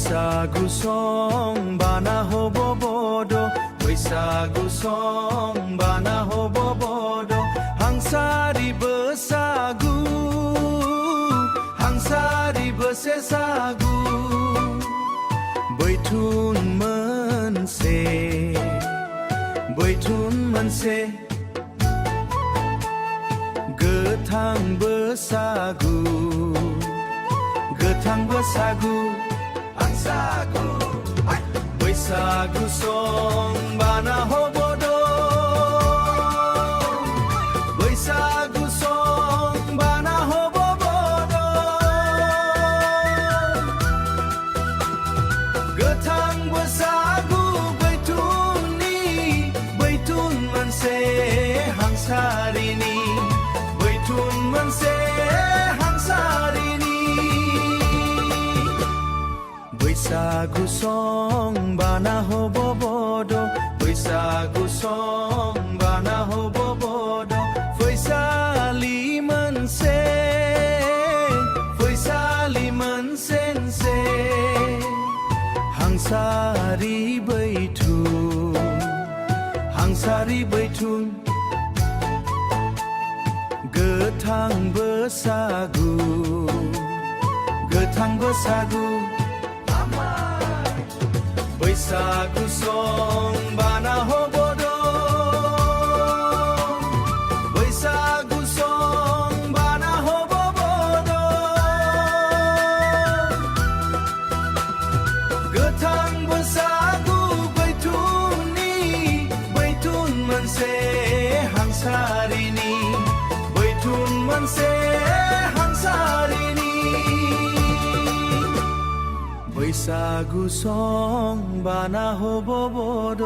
बैसागु सं बाना हब बड बैसागु सं बाना हब बड हांसारि बैसागु हांसारि बैसागु बैथुन मोनसे गोथां बैसागु हांसागु बैसागु सं बाना हबद बैसागु सं बाना हबद गोथां बैसागु बैथुन मोनसे हांसारिनि बैथुन मोनसे हांसारिनि बैसागु सं बाना हब बड बैसागु सं बाना हब बड फैसालि मोनसे हांसारि बैथुन गोथां बैसागु बैसागु सं बाना हबद बैसागु सं बाना हबद गोथां बैसागु बैथुन मोनसे हांसारिनि बैथुन मोनसे हांसारिनि बैसागु सं बाना हब बड